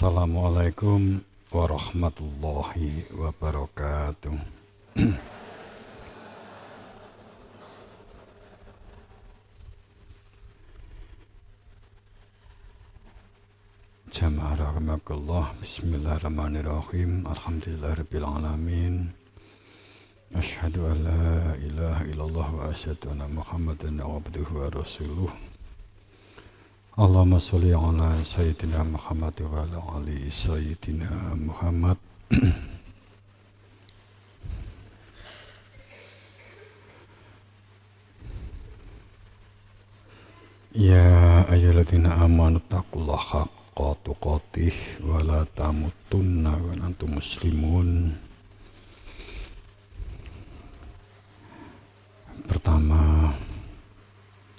Assalamualaikum warahmatullahi wabarakatuh. Jamaah rahimakumullah. Bismillahirrahmanirrahim. Alhamdulillahirabbil alamin. Asyhadu an la ilaha illallah wa asyhadu anna Muhammadan abduhu wa rasuluh. Allahumma sholli ala sayyidina Muhammad wa ala ali sayyidina Muhammad. Ya ayyuhalladzina amanu taqullaha haqqa tuqatih wa la tamutunna wa antum muslimun. Pertama,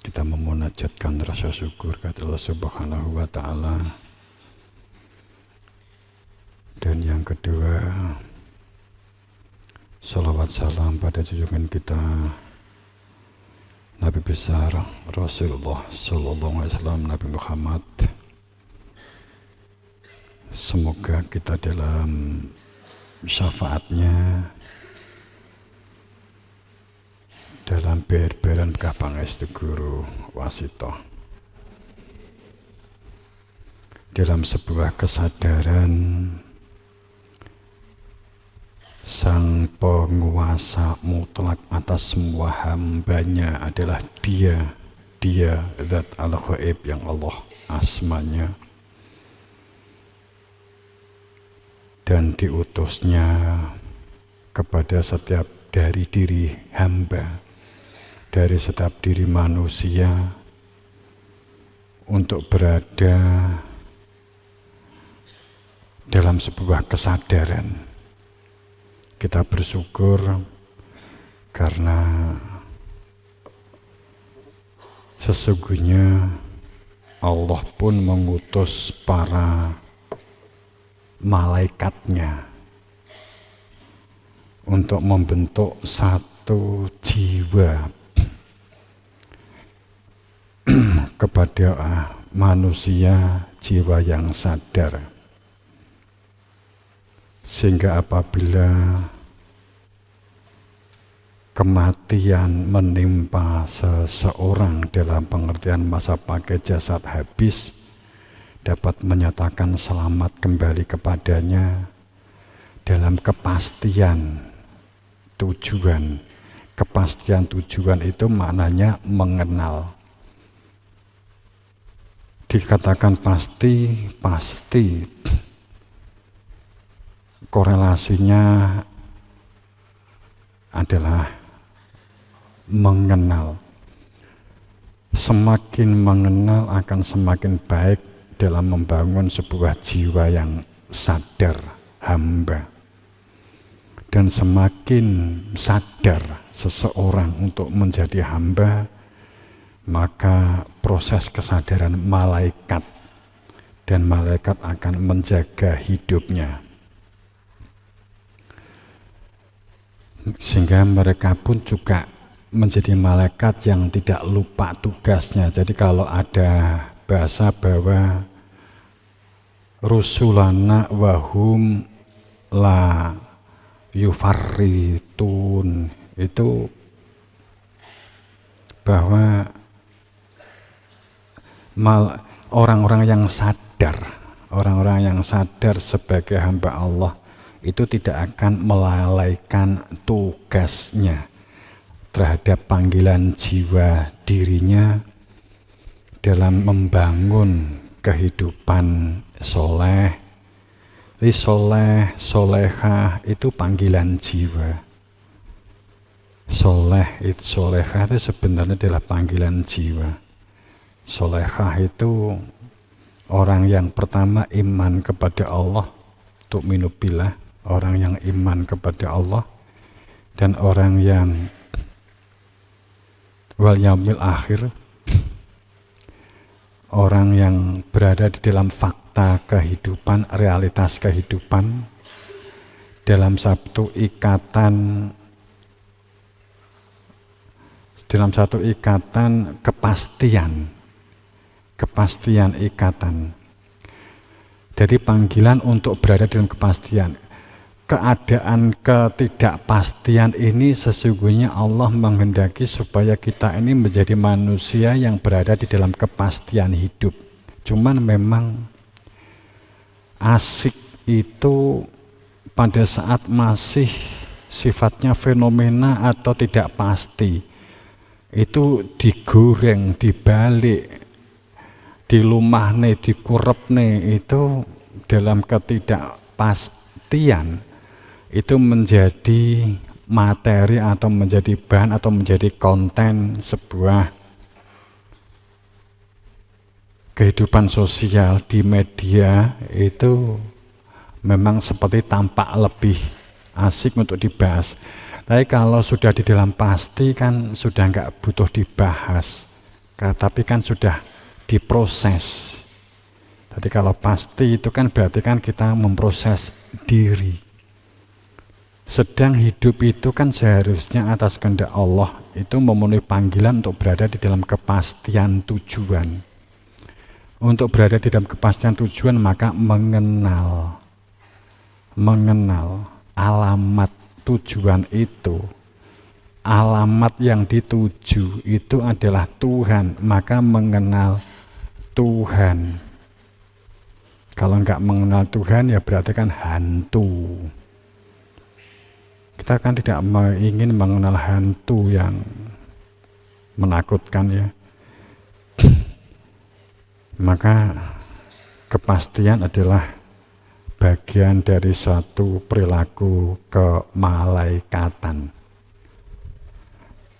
kita memunajatkan rasa syukur kepada Allah Subhanahu wa Ta'ala. Dan yang kedua, salawat salam pada junjungan kita Nabi besar Rasulullah Sallallahu Alaihi Wasallam, Nabi Muhammad. Semoga kita dalam syafaatnya, dalam ber-beran bekah pangestu guru wasito, dalam sebuah kesadaran Sang penguasa mutlak atas semua hambanya adalah Dia Zat al-Ghaib yang Allah asmanya, dan diutusnya kepada setiap dari diri hamba, dari setiap diri manusia, untuk berada dalam sebuah kesadaran. Kita bersyukur karena sesungguhnya Allah pun mengutus para malaikatnya untuk membentuk satu jiwa kepada manusia, jiwa yang sadar, sehingga apabila kematian menimpa seseorang dalam pengertian masa pakai jasad habis, dapat menyatakan selamat kembali kepadanya dalam kepastian tujuan. Kepastian tujuan itu maknanya mengenal. Dikatakan pasti korelasinya adalah mengenal. Semakin mengenal akan semakin baik dalam membangun sebuah jiwa yang sadar hamba. Dan semakin sadar seseorang untuk menjadi hamba, maka proses kesadaran malaikat, dan malaikat akan menjaga hidupnya, sehingga mereka pun juga menjadi malaikat yang tidak lupa tugasnya. Jadi kalau ada bahasa bahwa rusulana wahum la yufarritun, itu bahwa orang-orang yang sadar sebagai hamba Allah itu tidak akan melalaikan tugasnya terhadap panggilan jiwa dirinya dalam membangun kehidupan soleh. Solehah itu panggilan jiwa. Solehah itu sebenarnya adalah panggilan jiwa. Solehah itu orang yang pertama iman kepada Allah, tu'minu billah, orang yang iman kepada Allah, dan orang yang wal yaumil akhir, orang yang berada di dalam fakta kehidupan, realitas kehidupan, dalam satu ikatan kepastian ikatan. Jadi panggilan untuk berada dalam kepastian. Keadaan ketidakpastian ini sesungguhnya Allah menghendaki supaya kita ini menjadi manusia yang berada di dalam kepastian hidup. Cuman memang asik itu pada saat masih sifatnya fenomena atau tidak pasti. Itu digoreng, dibalik, dilumahne, dikurepne, itu dalam ketidakpastian itu menjadi materi atau menjadi bahan atau menjadi konten sebuah kehidupan sosial di media. Itu memang seperti tampak lebih asik untuk dibahas. Tapi kalau sudah di dalam pasti kan sudah nggak butuh dibahas, tapi kan sudah diproses. Jadi kalau pasti itu kan berarti kan kita memproses diri. Sedang hidup itu kan seharusnya atas kehendak Allah itu memenuhi panggilan untuk berada di dalam kepastian tujuan. Untuk berada di dalam kepastian tujuan maka mengenal alamat tujuan itu. Alamat yang dituju itu adalah Tuhan, maka mengenal Tuhan. Kalau enggak mengenal Tuhan ya berarti kan hantu. Kita kan tidak ingin mengenal hantu yang menakutkan ya. Maka kepastian adalah bagian dari suatu perilaku kemalaikatan.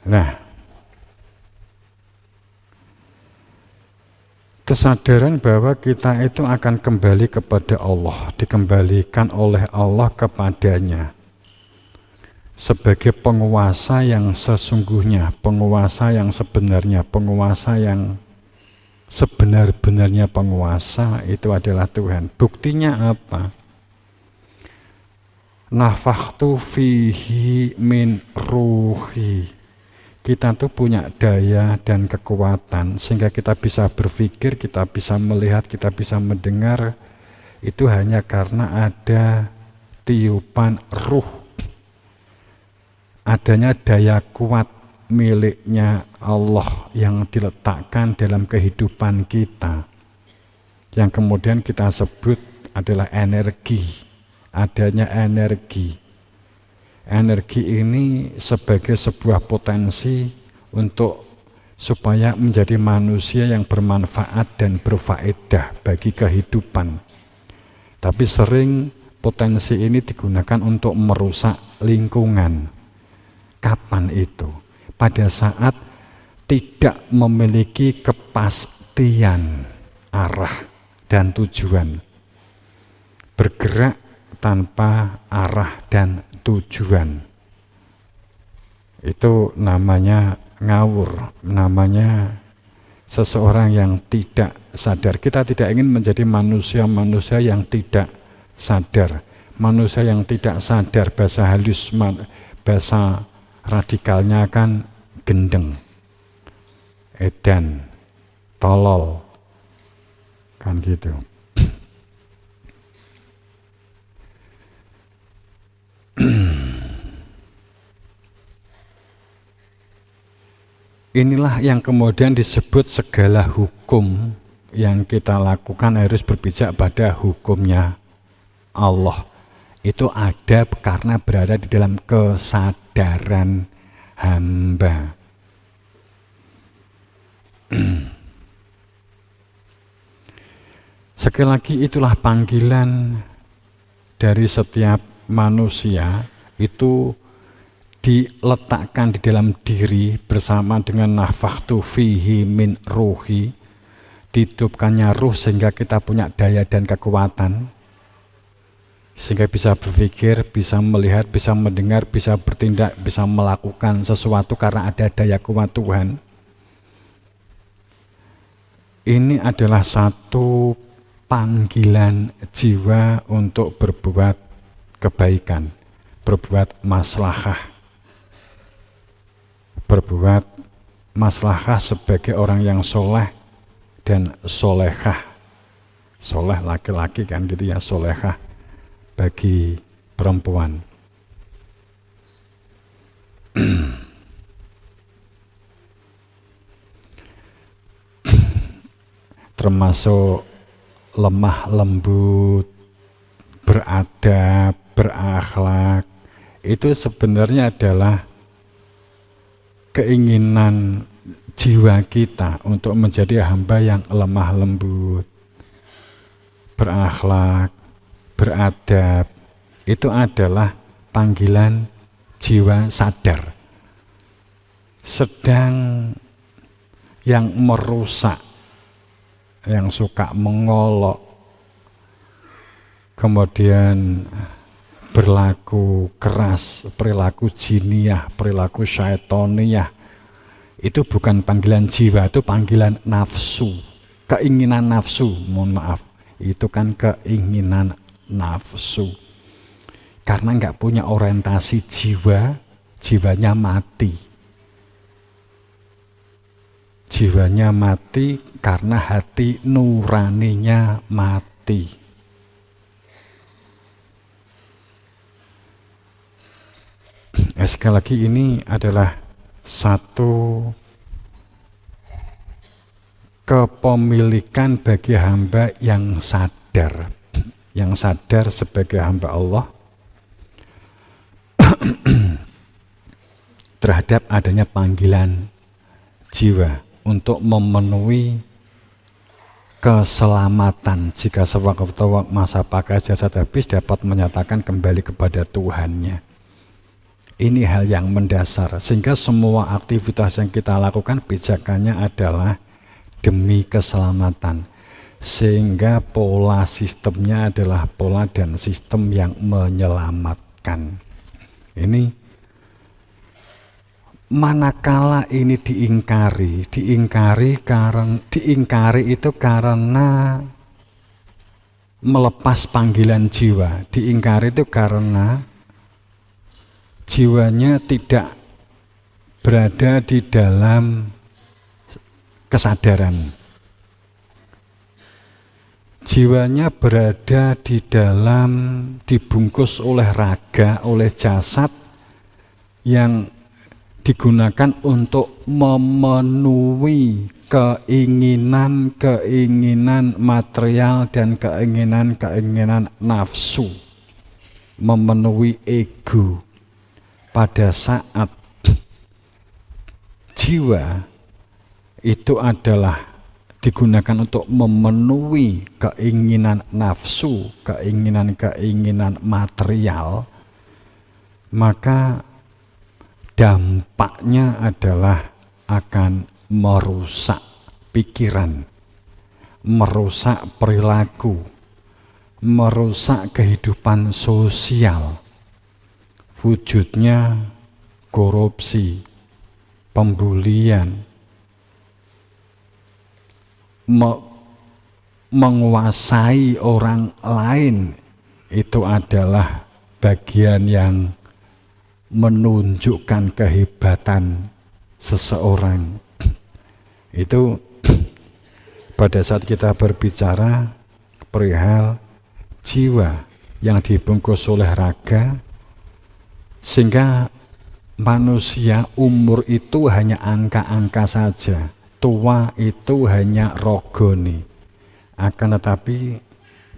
Nah, kesadaran bahwa kita itu akan kembali kepada Allah, dikembalikan oleh Allah kepadanya sebagai penguasa yang sesungguhnya, penguasa yang sebenarnya, penguasa yang sebenar-benarnya penguasa itu adalah Tuhan. Buktinya apa? Nafakhtu fihi min ruhi. Kita tuh punya daya dan kekuatan sehingga kita bisa berpikir, kita bisa melihat, kita bisa mendengar. Itu hanya karena ada tiupan ruh. Adanya daya kuat miliknya Allah yang diletakkan dalam kehidupan kita, yang kemudian kita sebut adalah energi. Adanya energi ini sebagai sebuah potensi untuk supaya menjadi manusia yang bermanfaat dan berfaedah bagi kehidupan. Tapi sering potensi ini digunakan untuk merusak lingkungan. Kapan itu? Pada saat tidak memiliki kepastian arah dan tujuan. Bergerak tanpa arah dan tujuan. Itu namanya ngawur, namanya seseorang yang tidak sadar. Kita tidak ingin menjadi manusia-manusia yang tidak sadar. Manusia yang tidak sadar, bahasa halus, bahasa radikalnya kan gendeng, edan, tolol, kan gitu. Inilah yang kemudian disebut segala hukum yang kita lakukan harus berpijak pada hukumnya Allah. Itu ada karena berada di dalam kesadaran hamba. Sekali lagi itulah panggilan dari setiap manusia, itu diletakkan di dalam diri bersama dengan nafakhtu fihi min ruhi, dihidupkannya ruh sehingga kita punya daya dan kekuatan, sehingga bisa berpikir, bisa melihat, bisa mendengar, bisa bertindak, bisa melakukan sesuatu karena ada daya kuat Tuhan. Ini adalah satu panggilan jiwa untuk berbuat kebaikan, berbuat maslahah, sebagai orang yang soleh dan solehah, soleh laki-laki kan gitu ya, solehah bagi perempuan. Termasuk lemah lembut, beradab, berakhlak, itu sebenarnya adalah keinginan jiwa kita untuk menjadi hamba yang lemah lembut, berakhlak, beradab. Itu adalah panggilan jiwa sadar. Sedang yang merusak, yang suka mengolok, kemudian berlaku keras, perilaku jiniyah, perilaku syaitoniyah, itu bukan panggilan jiwa, itu panggilan nafsu, keinginan nafsu, mohon maaf, itu kan keinginan nafsu. Karena nggak punya orientasi jiwa, jiwanya mati. Jiwanya mati karena hati nuraninya mati. Sekali lagi ini adalah satu kepemilikan bagi hamba yang sadar sebagai hamba Allah terhadap adanya panggilan jiwa untuk memenuhi keselamatan. Jika sewaktu masa pakai jasad habis, dapat menyatakan kembali kepada Tuhannya. Ini hal yang mendasar, sehingga semua aktivitas yang kita lakukan pijakannya adalah demi keselamatan, sehingga pola sistemnya adalah pola dan sistem yang menyelamatkan. Ini manakala ini diingkari itu karena melepas panggilan jiwa. Diingkari itu karena jiwanya tidak berada di dalam kesadaran. Jiwanya berada di dalam, dibungkus oleh raga, oleh jasad yang digunakan untuk memenuhi keinginan material dan keinginan nafsu, memenuhi ego. Pada saat jiwa itu adalah digunakan untuk memenuhi keinginan nafsu, keinginan material, maka dampaknya adalah akan merusak pikiran, merusak perilaku, merusak kehidupan sosial. Wujudnya korupsi, pembulian, menguasai orang lain, itu adalah bagian yang menunjukkan kehebatan seseorang. Itu pada saat kita berbicara perihal jiwa yang dibungkus oleh raga, sehingga manusia umur itu hanya angka-angka saja, tua itu hanya rogoni, akan tetapi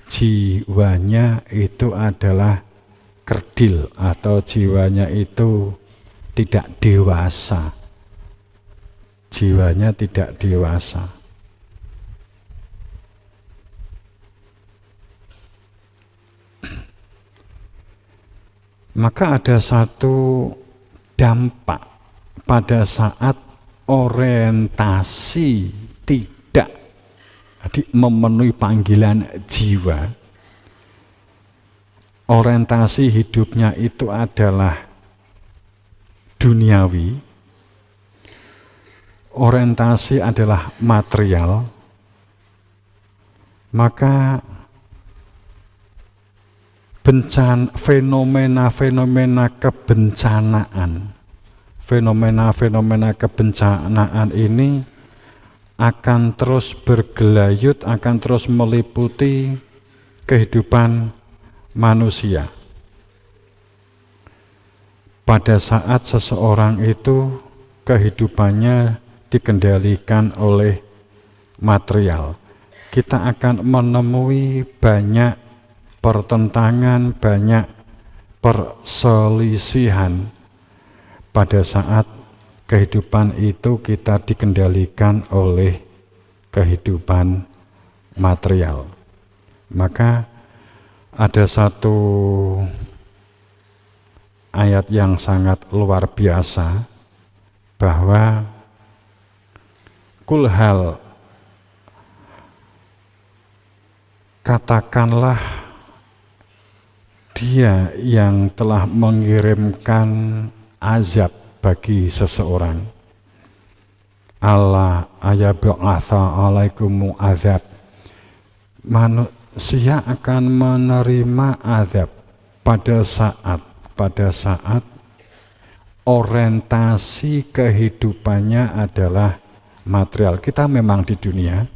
jiwanya itu adalah kerdil atau jiwanya itu tidak dewasa. Jiwanya tidak dewasa. Maka ada satu dampak pada saat orientasi tidak memenuhi panggilan jiwa. Orientasi hidupnya itu adalah duniawi, orientasi adalah material, maka fenomena kebencanaan ini akan terus bergelayut, akan terus meliputi kehidupan manusia. Pada saat seseorang itu kehidupannya dikendalikan oleh material, kita akan menemui banyak pertentangan, banyak perselisihan pada saat kehidupan itu kita dikendalikan oleh kehidupan material. Maka ada satu ayat yang sangat luar biasa, bahwa kulhal, katakanlah Dia yang telah mengirimkan azab bagi seseorang. Allah ayab'atha alaikumu azab. Manusia akan menerima azab pada saat orientasi kehidupannya adalah material. Kita memang di dunia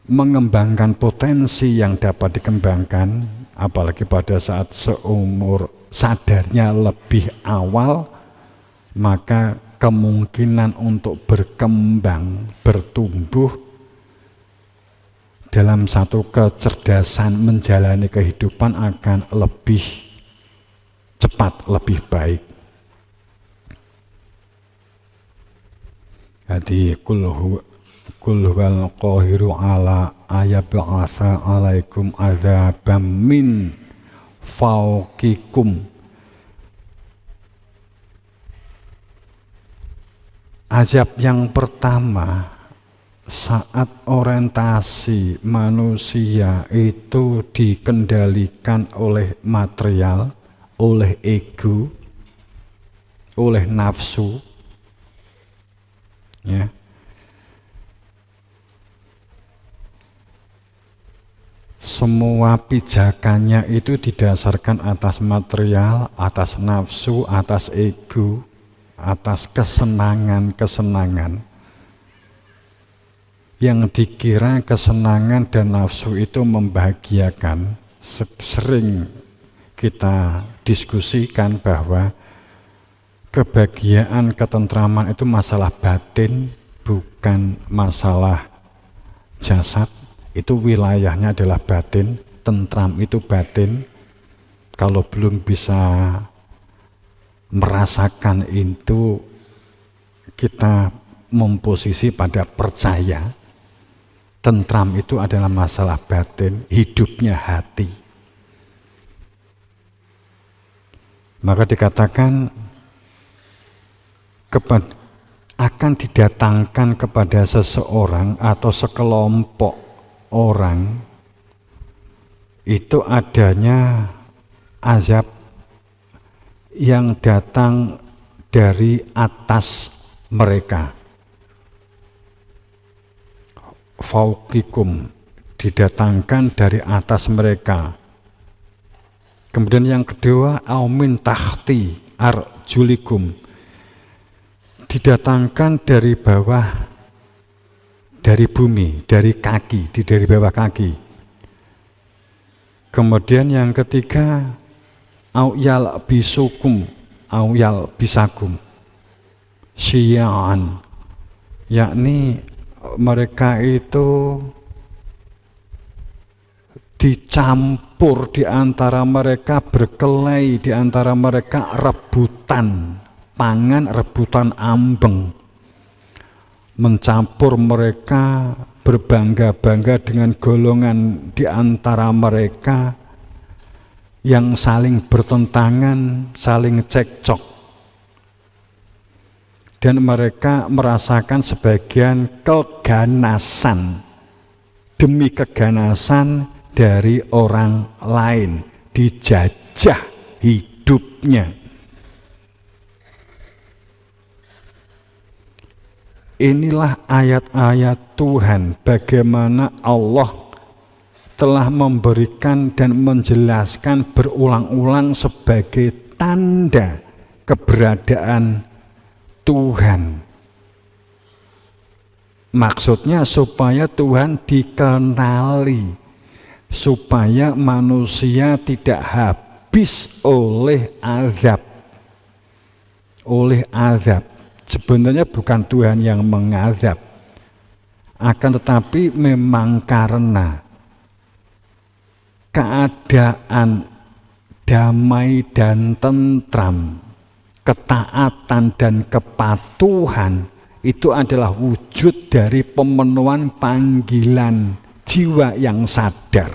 mengembangkan potensi yang dapat dikembangkan, apalagi pada saat seumur sadarnya lebih awal, maka kemungkinan untuk berkembang, bertumbuh dalam satu kecerdasan menjalani kehidupan akan lebih cepat, lebih baik. Jadi kul huwal qahiru ala ayab'atsa alaikum azabam min fauqikum. Azab yang pertama saat orientasi manusia itu dikendalikan oleh material, oleh ego, oleh nafsu, ya. Semua pijakannya itu didasarkan atas material, atas nafsu, atas ego, atas kesenangan-kesenangan. Yang dikira kesenangan dan nafsu itu membahagiakan. Sering kita diskusikan bahwa kebahagiaan, ketentraman itu masalah batin, bukan masalah jasad. Itu wilayahnya adalah batin, tentram itu batin. Kalau belum bisa merasakan itu, kita memposisi pada percaya. Tentram itu adalah masalah batin, hidupnya hati. Maka dikatakan akan didatangkan kepada seseorang atau sekelompok orang itu adanya azab yang datang dari atas mereka. Fauqikum, didatangkan dari atas mereka. Kemudian yang kedua, aumin tahti arjulikum, didatangkan dari bawah, dari bumi, dari kaki, dari bawah kaki. Kemudian yang ketiga, auyal bisukum, auyal bisakum, syi'an, yakni mereka itu dicampur di antara mereka, berkelahi di antara mereka, rebutan pangan, rebutan ambeng, mencampur mereka, berbangga-bangga dengan golongan di antara mereka yang saling bertentangan, saling cekcok. Dan mereka merasakan sebagian keganasan demi keganasan dari orang lain, dijajah hidupnya. Inilah ayat-ayat Tuhan, bagaimana Allah telah memberikan dan menjelaskan berulang-ulang sebagai tanda keberadaan Tuhan. Maksudnya supaya Tuhan dikenali, supaya manusia tidak habis oleh azab. Sebenarnya bukan Tuhan yang mengazab, akan tetapi memang karena keadaan damai dan tentram, ketaatan dan kepatuhan itu adalah wujud dari pemenuhan panggilan jiwa yang sadar.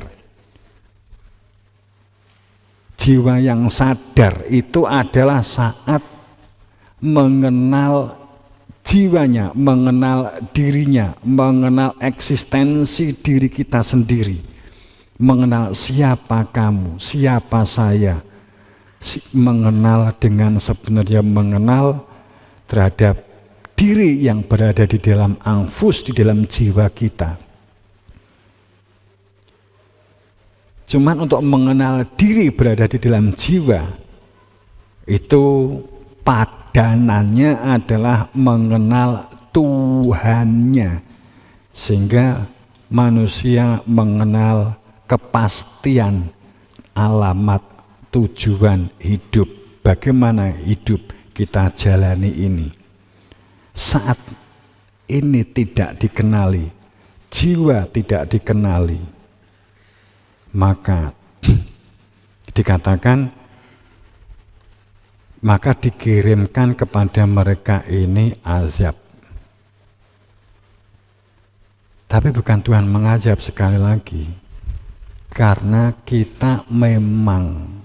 Jiwa yang sadar itu adalah saat mengenal jiwanya, mengenal dirinya, mengenal eksistensi diri kita sendiri, mengenal siapa kamu, siapa saya, mengenal dengan sebenarnya mengenal terhadap diri yang berada di dalam anfus, di dalam jiwa kita. Cuman untuk mengenal diri berada di dalam jiwa, itu padanannya adalah mengenal Tuhannya. Sehingga manusia mengenal kepastian alamat tujuan hidup. Bagaimana hidup kita jalani ini. Saat ini tidak dikenali, jiwa tidak dikenali, maka dikatakan, maka dikirimkan kepada mereka ini azab. Tapi bukan Tuhan mengazab, sekali lagi, karena kita memang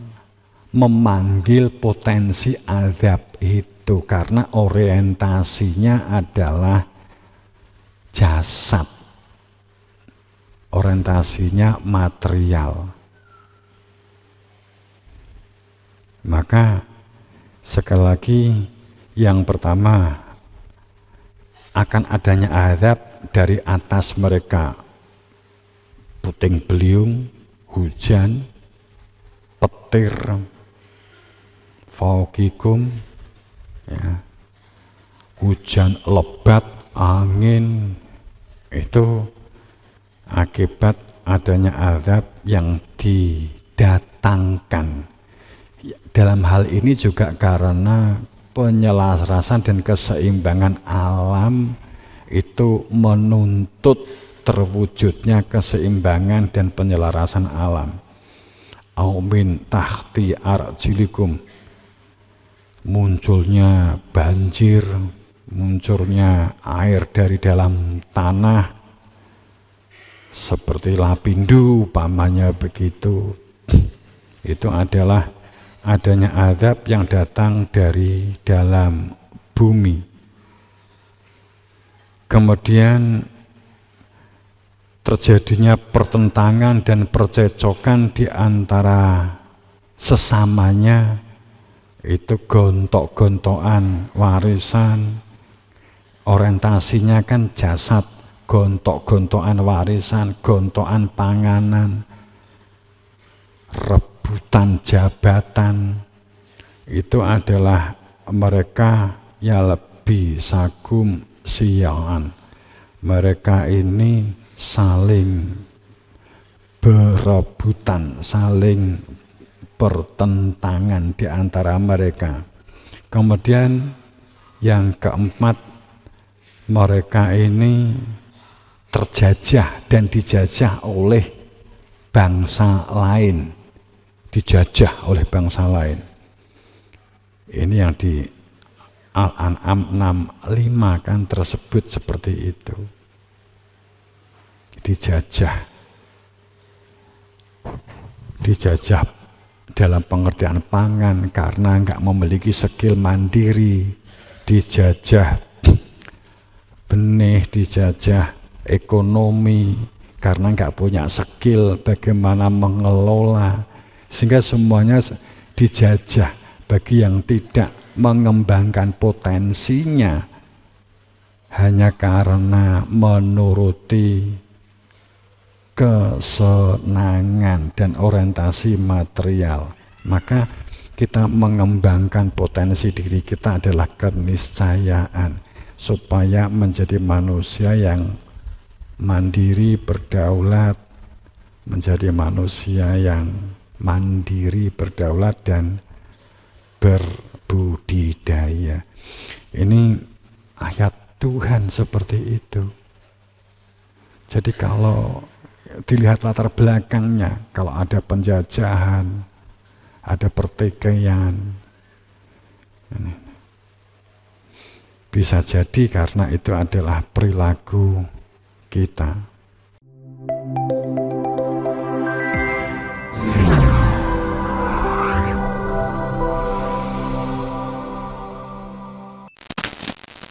memanggil potensi azab itu karena orientasinya adalah jasad, orientasinya material. Maka sekali lagi, yang pertama akan adanya azab dari atas mereka, puting beliung, hujan, petir, fauqikum, ya, hujan lebat, angin, itu akibat adanya azab yang didatangkan. Dalam hal ini juga karena penyelarasan dan keseimbangan alam itu menuntut terwujudnya keseimbangan dan penyelarasan alam. Aumin tahti arjilikum, munculnya banjir, munculnya air dari dalam tanah seperti Lapindo umpamanya begitu. Itu adalah adanya azab yang datang dari dalam bumi. Kemudian terjadinya pertentangan dan percecokan di antara sesamanya, itu gontok-gontokan warisan, orientasinya kan jasad, gontok-gontokan warisan, gontokan panganan, rebutan jabatan. Itu adalah mereka yang lebih sagum siaan. Mereka ini saling berebutan, saling pertentangan di antara mereka. Kemudian yang keempat, mereka ini terjajah dan dijajah oleh bangsa lain, dijajah oleh bangsa lain. Ini yang di Al-An'am 65 kan tersebut seperti itu. Dijajah dalam pengertian pangan karena nggak memiliki skill mandiri, dijajah benih, dijajah ekonomi karena nggak punya skill bagaimana mengelola, sehingga semuanya dijajah. Bagi yang tidak mengembangkan potensinya hanya karena menuruti kesenangan dan orientasi material, maka kita mengembangkan potensi diri kita adalah keniscayaan supaya menjadi manusia yang mandiri, berdaulat, menjadi manusia yang mandiri, berdaulat, dan berbudidaya. Ini ayat Tuhan seperti itu. Jadi kalau dilihat latar belakangnya, kalau ada penjajahan, ada pertikaian, bisa jadi karena itu adalah perilaku kita.